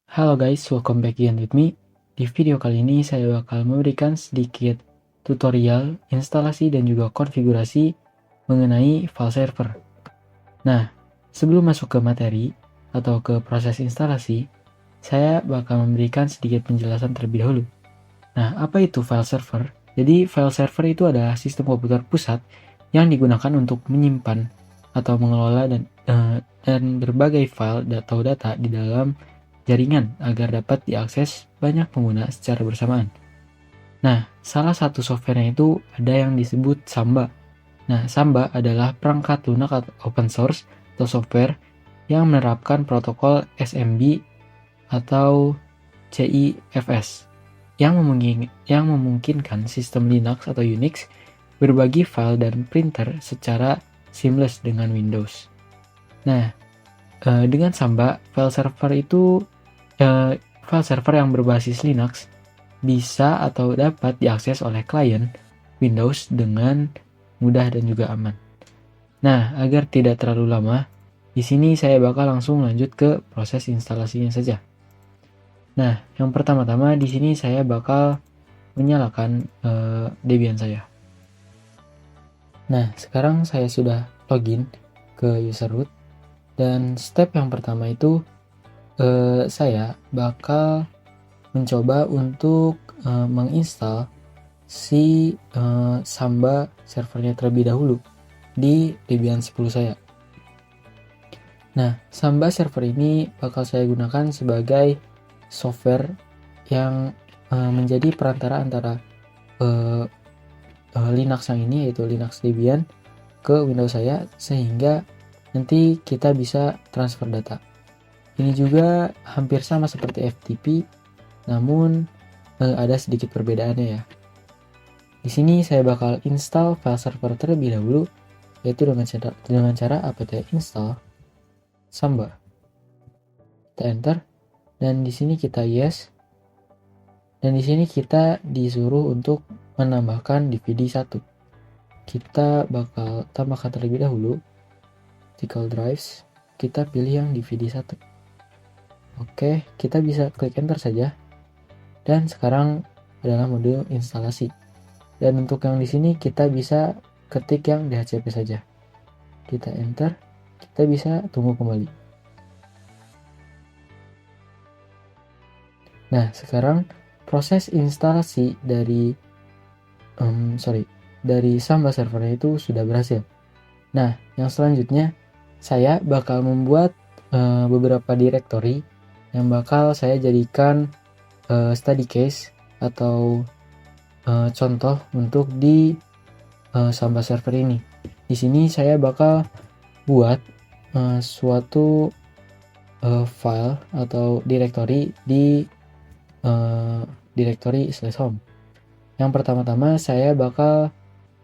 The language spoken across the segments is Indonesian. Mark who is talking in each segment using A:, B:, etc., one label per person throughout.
A: Halo guys, welcome back again with me. Di video kali ini saya bakal memberikan sedikit tutorial, instalasi dan juga konfigurasi mengenai file server. Nah, sebelum masuk ke materi atau ke proses instalasi, saya bakal memberikan sedikit penjelasan terlebih dahulu. Nah, apa itu file server? Jadi, file server itu adalah sistem komputer pusat yang digunakan untuk menyimpan atau mengelola dan berbagai file atau data di dalam jaringan agar dapat diakses banyak pengguna secara bersamaan. Nah, salah satu softwarenya itu ada yang disebut Samba. Nah, Samba adalah perangkat lunak atau open source atau software yang menerapkan protokol SMB atau CIFS yang memungkinkan sistem Linux atau Unix berbagi file dan printer secara seamless dengan Windows. Nah, dengan Samba, file server yang berbasis Linux bisa atau dapat diakses oleh klien Windows dengan mudah dan juga aman. Nah, agar tidak terlalu lama, di sini saya bakal langsung lanjut ke proses instalasinya saja. Nah, yang pertama-tama di sini saya bakal menyalakan Debian saya. Nah, sekarang saya sudah login ke user root dan step yang pertama itu saya bakal mencoba untuk menginstal si Samba servernya terlebih dahulu di Debian 10 saya. Nah, Samba server ini bakal saya gunakan sebagai software yang menjadi perantara antara Linux yang ini, yaitu Linux Debian, ke Windows saya, sehingga nanti kita bisa transfer data. Ini juga hampir sama seperti FTP, namun ada sedikit perbedaannya ya. Di sini saya bakal install file server terlebih dahulu, yaitu dengan cara apt install Samba. Kita enter, dan di sini kita yes, dan di sini kita disuruh untuk menambahkan DVD 1. Kita bakal tambahkan terlebih dahulu vertical drives, kita pilih yang DVD 1. Oke, kita bisa klik enter saja. Dan sekarang adalah mode instalasi. Dan untuk yang di sini kita bisa ketik yang DHCP saja. Kita enter, kita bisa tunggu kembali. Nah, sekarang proses instalasi dari Samba servernya itu sudah berhasil. Nah, yang selanjutnya saya bakal membuat beberapa directory yang bakal saya jadikan study case atau contoh untuk di Samba server ini. Di sini saya bakal buat suatu file atau directory di directory /home. Yang pertama-tama saya bakal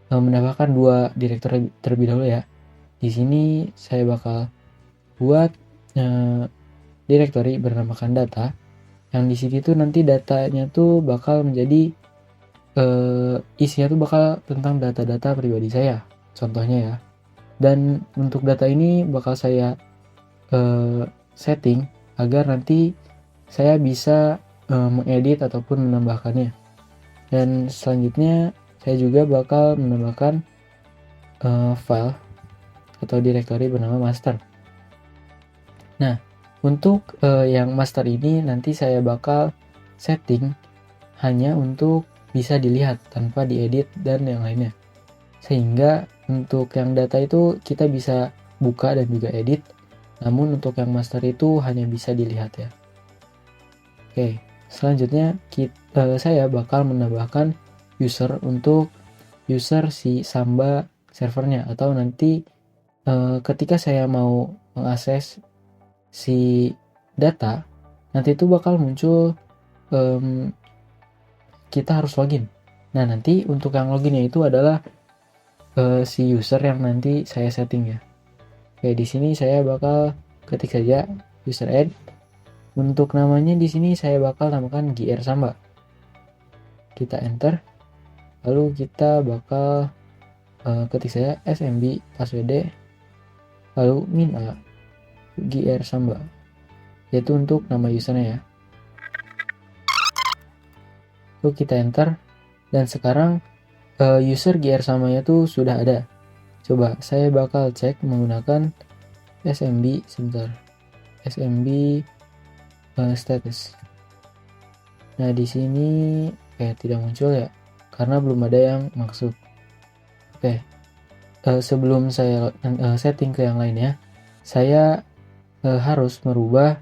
A: menambahkan 2 directory terlebih dahulu ya. Di sini saya bakal buat directory bernamakan data, yang di sini tuh nanti datanya tuh bakal menjadi isinya tuh bakal tentang data-data pribadi saya, contohnya ya. Dan untuk data ini bakal saya setting agar nanti saya bisa mengedit ataupun menambahkannya. Dan selanjutnya saya juga bakal menambahkan file atau directory bernama master. Nah, untuk yang master ini nanti saya bakal setting hanya untuk bisa dilihat tanpa diedit dan yang lainnya. Sehingga untuk yang data itu kita bisa buka dan juga edit, namun untuk yang master itu hanya bisa dilihat ya. Oke, selanjutnya saya bakal menambahkan user untuk user si Samba servernya, atau nanti ketika saya mau mengakses si data, nanti itu bakal muncul kita harus login. Nah, nanti untuk yang loginnya itu adalah si user yang nanti saya setting ya. Oke, di sini saya bakal ketik saja user add. Untuk namanya di sini saya bakal namakan GR Samba. Kita enter. Lalu kita bakal ketik saja SMB password, lalu min a GR Samba, yaitu untuk nama usernya ya. Lalu kita enter, dan sekarang user GR samanya tuh sudah ada. Coba saya bakal cek menggunakan SMB status. Nah, di sini tidak muncul ya, karena belum ada yang masuk. Sebelum saya setting ke yang lainnya, saya harus merubah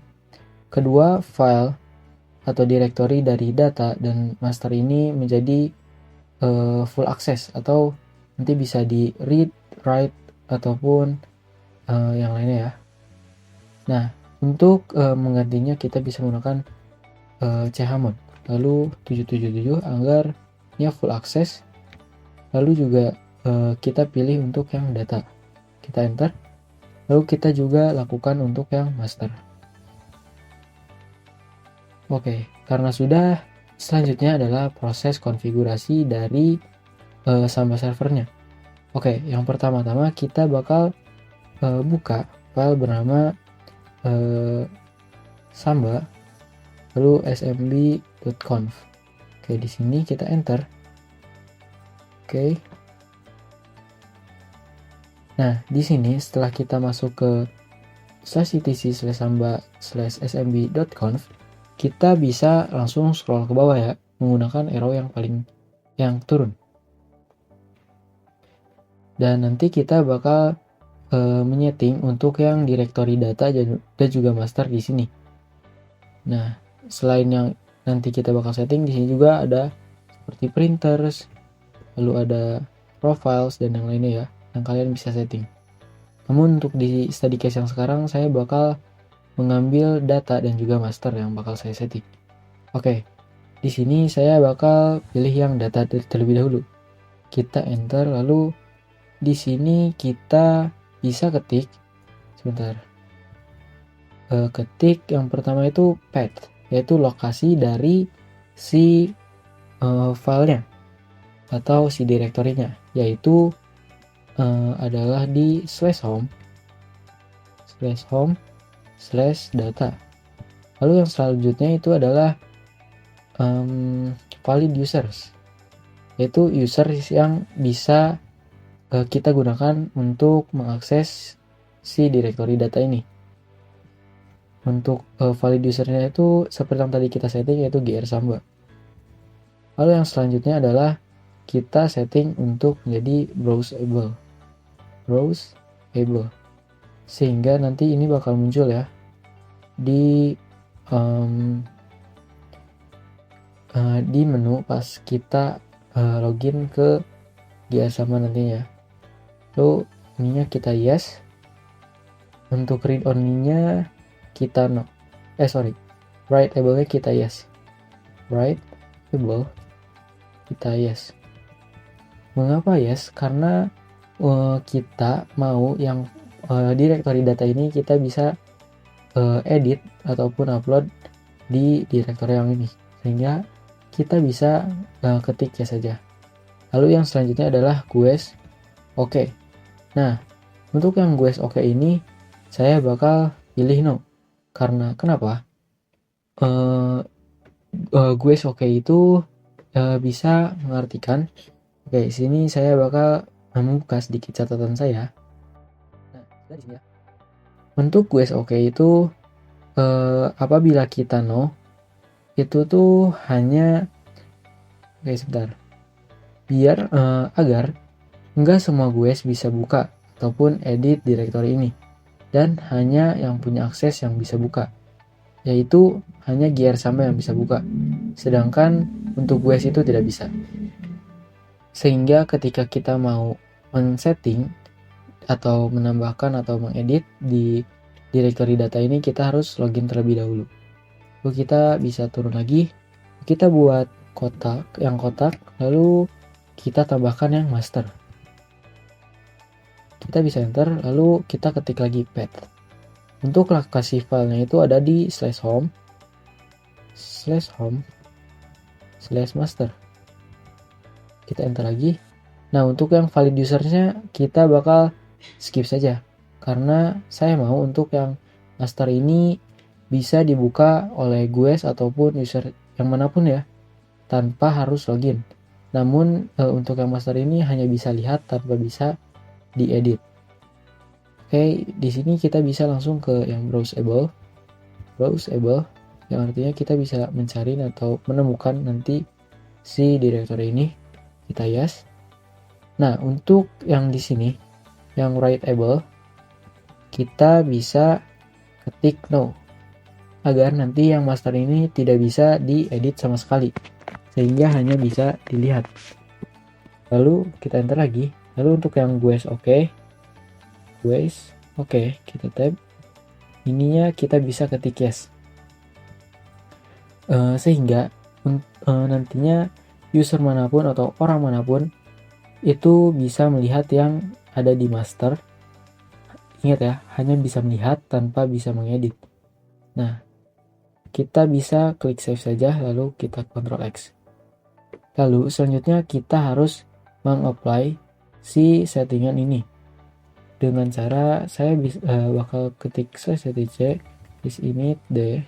A: kedua file atau directory dari data dan master ini menjadi full access, atau nanti bisa di read, write, ataupun yang lainnya ya. Nah, untuk menggantinya kita bisa menggunakan chmod, lalu 777 agar ini full access, lalu juga kita pilih untuk yang data, kita enter, lalu kita juga lakukan untuk yang master. Karena sudah, selanjutnya adalah proses konfigurasi dari Samba servernya. Yang pertama-tama kita bakal buka file bernama Samba, lalu smb.conf. Di sini kita enter. Nah, di sini setelah kita masuk ke /etc/samba/smb.conf, kita bisa langsung scroll ke bawah ya, menggunakan arrow yang turun. Dan nanti kita bakal menyeting untuk yang directory data dan juga master di sini. Nah, selain yang nanti kita bakal setting, di sini juga ada seperti printers, lalu ada profiles dan yang lainnya ya, yang kalian bisa setting. Namun untuk di study case yang sekarang, saya bakal mengambil data dan juga master yang bakal saya setting. Di sini saya bakal pilih yang data terlebih dahulu. Kita enter, lalu di sini kita bisa ketik, ketik yang pertama itu path, yaitu lokasi dari si filenya atau si direktorinya, yaitu adalah di /home/data. Lalu yang selanjutnya itu adalah valid users, yaitu user yang bisa kita gunakan untuk mengakses si directory data ini. Untuk valid usernya itu seperti yang tadi kita setting, yaitu GR Samba. Lalu yang selanjutnya adalah kita setting untuk menjadi browsable, sehingga nanti ini bakal muncul ya di menu pas kita login ke GR Samba nantinya. Lalu ininya kita yes, untuk read only-nya kita no, writeable-nya kita yes, writeable kita yes. Mengapa yes? Karena kita mau yang directory data ini kita bisa edit ataupun upload di directory yang ini, sehingga kita bisa ketik ya saja. Lalu yang selanjutnya adalah GUES OK. Nah, untuk yang GUES OK ini saya bakal pilih no. Karena kenapa? GUES OK itu bisa mengartikan, sini saya bakal membuka sedikit catatan saya. Nah, dari sini ya. Untuk GUES OK itu apabila kita no, itu tuh hanya biar agar enggak semua GUES bisa buka ataupun edit directory ini, dan hanya yang punya akses yang bisa buka, yaitu hanya GR Samba yang bisa buka, sedangkan untuk GUES itu tidak bisa. Sehingga ketika kita mau men-setting atau menambahkan atau mengedit di directory data ini, kita harus login terlebih dahulu. Lalu kita bisa turun lagi, kita buat kotak, lalu kita tambahkan yang master. Kita bisa enter, lalu kita ketik lagi path. Untuk lokasi filenya itu ada di /home/master. Kita enter lagi. Nah, untuk yang valid usernya kita bakal skip saja, karena saya mau untuk yang master ini bisa dibuka oleh GUES ataupun user yang manapun ya. tanpa harus login. Namun untuk yang master ini hanya bisa lihat tanpa bisa diedit. Oke, di sini kita bisa langsung ke yang browsable, yang artinya kita bisa mencari atau menemukan nanti si directory ini. Kita yes. Nah, untuk yang di sini, yang writeable, kita bisa ketik no, agar nanti yang master ini tidak bisa diedit sama sekali, sehingga hanya bisa dilihat. Lalu kita enter lagi. Lalu untuk yang guys oke, kita tab. Ininya kita bisa ketik yes. Sehingga nantinya user manapun atau orang manapun itu bisa melihat yang ada di master. Ingat ya, hanya bisa melihat tanpa bisa mengedit. Nah, kita bisa klik save saja, lalu kita Ctrl X. Lalu selanjutnya kita harus mengapply si settingan ini. Dengan cara saya bakal ketik /etc this init d,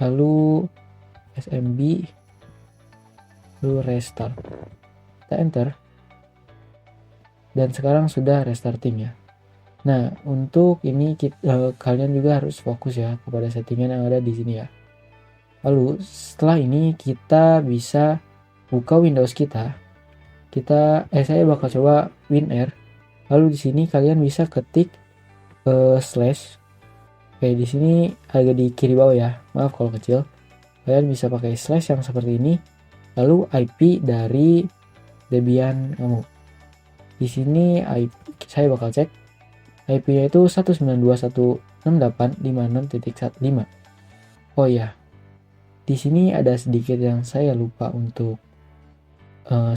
A: lalu smb, lalu restart. Kita enter. Dan sekarang sudah restarting ya. Nah, untuk ini kalian juga harus fokus ya kepada settingan yang ada di sini ya. Lalu setelah ini kita bisa buka Windows kita. Saya bakal coba WinR. Lalu di sini kalian bisa ketik slash. Oke, di sini agak di kiri bawah ya. Maaf kalau kecil. Kalian bisa pakai slash yang seperti ini. Lalu IP dari Debian kamu. Di sini saya bakal cek IP-nya itu 192.168.56.15. Oh ya, di sini ada sedikit yang saya lupa untuk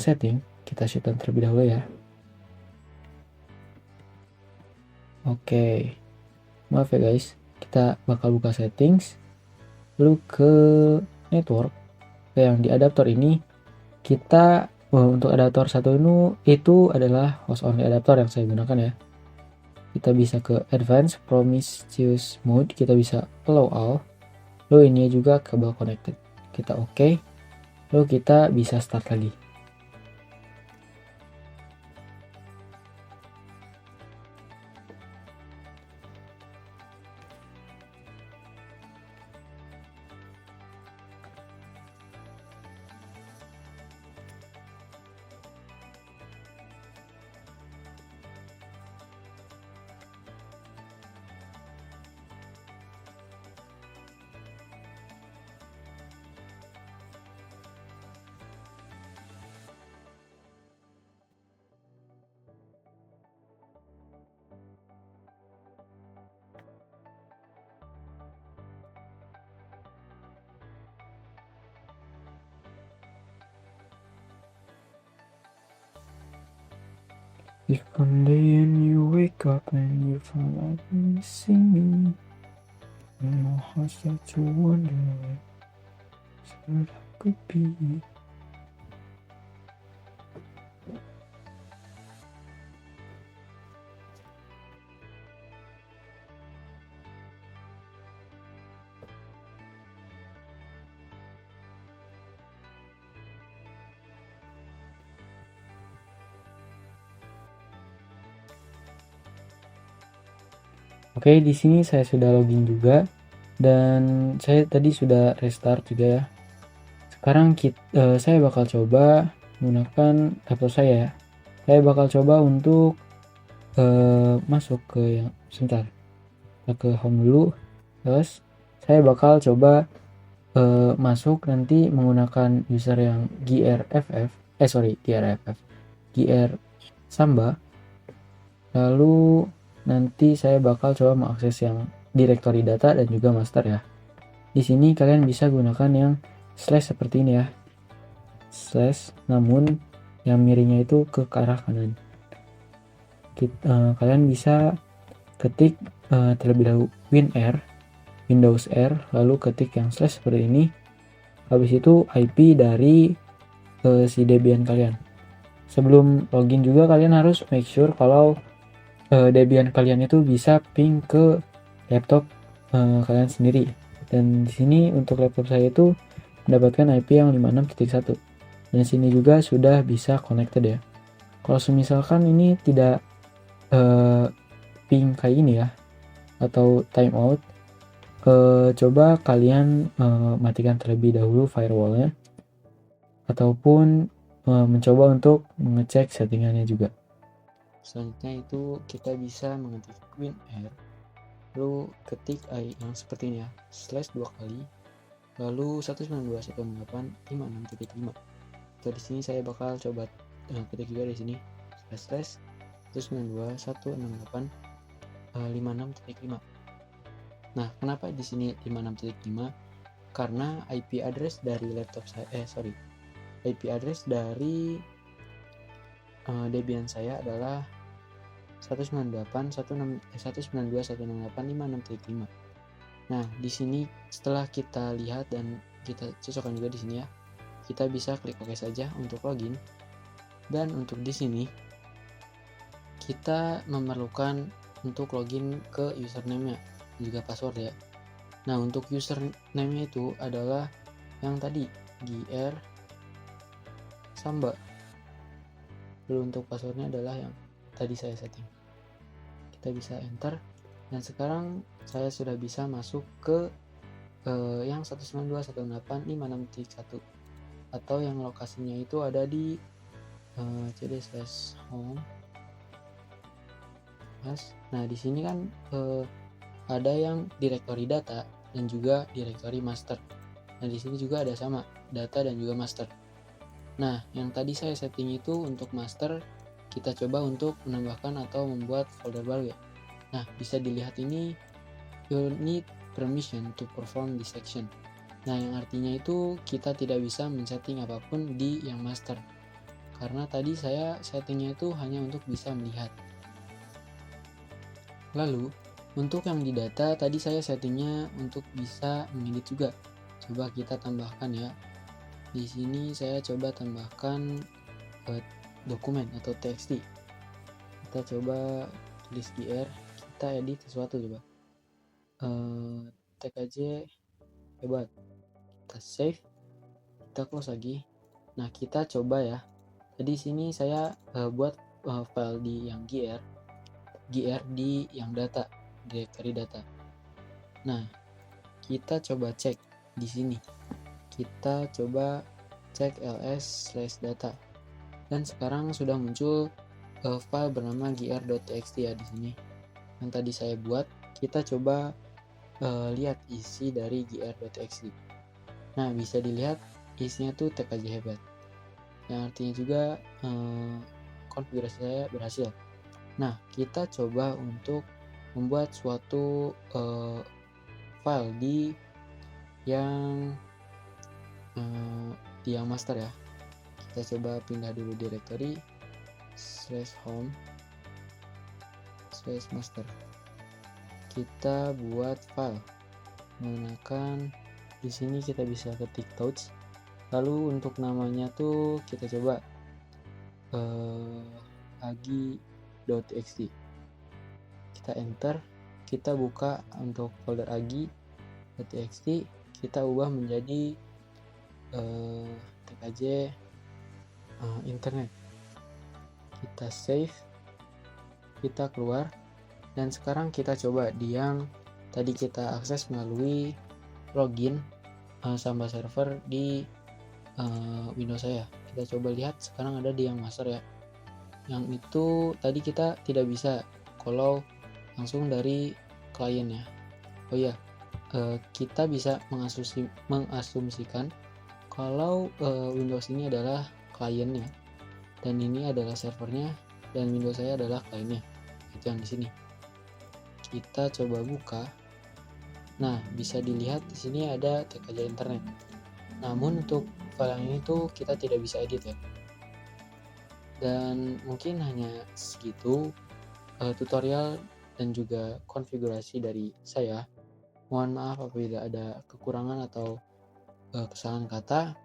A: setting. Kita shutdown terlebih dahulu ya. Oke, maaf ya guys. Kita bakal buka settings, lalu ke network. Yang di adaptor ini kita untuk adaptor satu ini itu adalah host only adaptor yang saya gunakan ya. Kita bisa ke advanced promiscuous mode, kita bisa allow all. Lalu ini juga kabel connected. Kita oke. Lalu kita bisa start lagi. If one day and you wake up and you find out you missing me, and my heart starts to wonder where I could be. Oke, di sini saya sudah login juga dan saya tadi sudah restart juga ya. Sekarang saya bakal coba menggunakan laptop saya ya. Saya bakal coba untuk masuk ke yang sebentar. Kita ke home dulu. Terus saya bakal coba masuk nanti menggunakan user yang GR Samba. Lalu nanti saya bakal coba mengakses yang directory data dan juga master ya. Di sini kalian bisa gunakan yang slash seperti ini ya. Slash, namun yang miringnya itu ke arah kanan. Kalian bisa ketik terlebih dahulu Windows R, lalu ketik yang slash seperti ini. Habis itu IP dari si Debian kalian. Sebelum login juga kalian harus make sure kalau Debian kalian itu bisa ping ke laptop kalian sendiri. Dan di sini untuk laptop saya itu mendapatkan IP yang 56.1. Dan sini juga sudah bisa connected ya. Kalau misalkan ini tidak ping kayak ini ya, atau timeout, coba kalian matikan terlebih dahulu firewallnya, ataupun mencoba untuk mengecek settingannya juga. Selanjutnya itu kita bisa mengetik WinR, lalu ketik yang seperti ini ya, slash 2 kali, lalu 192.168.56.5. Jadi di sini saya bakal coba ketik juga di sini slash 192.168.56.5. Nah, kenapa di sini 56.5? Karena IP address dari laptop saya, IP address dari Debian saya adalah 192.168.56.5. Nah, di sini setelah kita lihat dan kita cocokkan juga di sini ya, kita bisa klik OK saja untuk login. Dan untuk di sini kita memerlukan untuk login ke username-nya juga password ya. Nah, untuk username-nya itu adalah yang tadi GR Samba. Lalu untuk passwordnya adalah yang tadi saya setting. Kita bisa enter, dan sekarang saya sudah bisa masuk ke yang 192.168.56.1, atau yang lokasinya itu ada di cd/home. Nah, di sini kan ada yang directory data dan juga directory master. Nah, di sini juga ada sama data dan juga master. Nah, yang tadi saya setting itu untuk master, kita coba untuk menambahkan atau membuat folder baru ya. Nah, bisa dilihat ini, you need permission to perform this action. Nah, yang artinya itu kita tidak bisa men-setting apapun di yang master, karena tadi saya settingnya itu hanya untuk bisa melihat. Lalu, untuk yang di data, tadi saya settingnya untuk bisa mengedit juga. Coba kita tambahkan ya. Di sini saya coba tambahkan dokumen atau txt. Kita coba tulis GR, kita edit sesuatu coba. Tag aja, hebat. Kita save, kita close lagi. Nah, kita coba ya. Jadi sini saya buat file di yang GR di yang data, directory data. Nah, kita coba cek di sini. Kita coba cek ls/data, dan sekarang sudah muncul file bernama gr.txt ya di sini yang tadi saya buat. Kita coba lihat isi dari gr.txt. Nah, bisa dilihat isinya tuh tag aja hebat, yang artinya juga konfigurasi saya berhasil. Nah, kita coba untuk membuat suatu file di yang master ya. Kita coba pindah dulu directory /home/master. Kita buat file menggunakan, di sini kita bisa ketik touch. Lalu untuk namanya tuh kita coba agi.txt. Kita enter, kita buka untuk folder agi.txt, kita ubah menjadi tkj internet. Kita save, kita keluar, dan sekarang kita coba di yang tadi kita akses melalui login Samba server di Windows saya. Kita coba lihat sekarang ada di yang master ya. Yang itu tadi kita tidak bisa kalau langsung dari klien ya. Oh iya, kita bisa mengasumsikan kalau Windows ini adalah kliennya dan ini adalah servernya, dan Windows saya adalah kliennya. Itu yang di sini. Kita coba buka. Nah, bisa dilihat di sini ada tkj internet. Namun untuk file yang ini tuh kita tidak bisa edit ya. Dan mungkin hanya segitu tutorial dan juga konfigurasi dari saya. Mohon maaf apabila ada kekurangan atau kesalahan kata.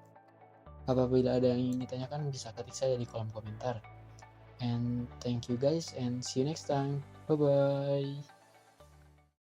A: Apabila ada yang ingin ditanyakan, bisa ketik saya di kolom komentar. And thank you guys, and see you next time. Bye bye.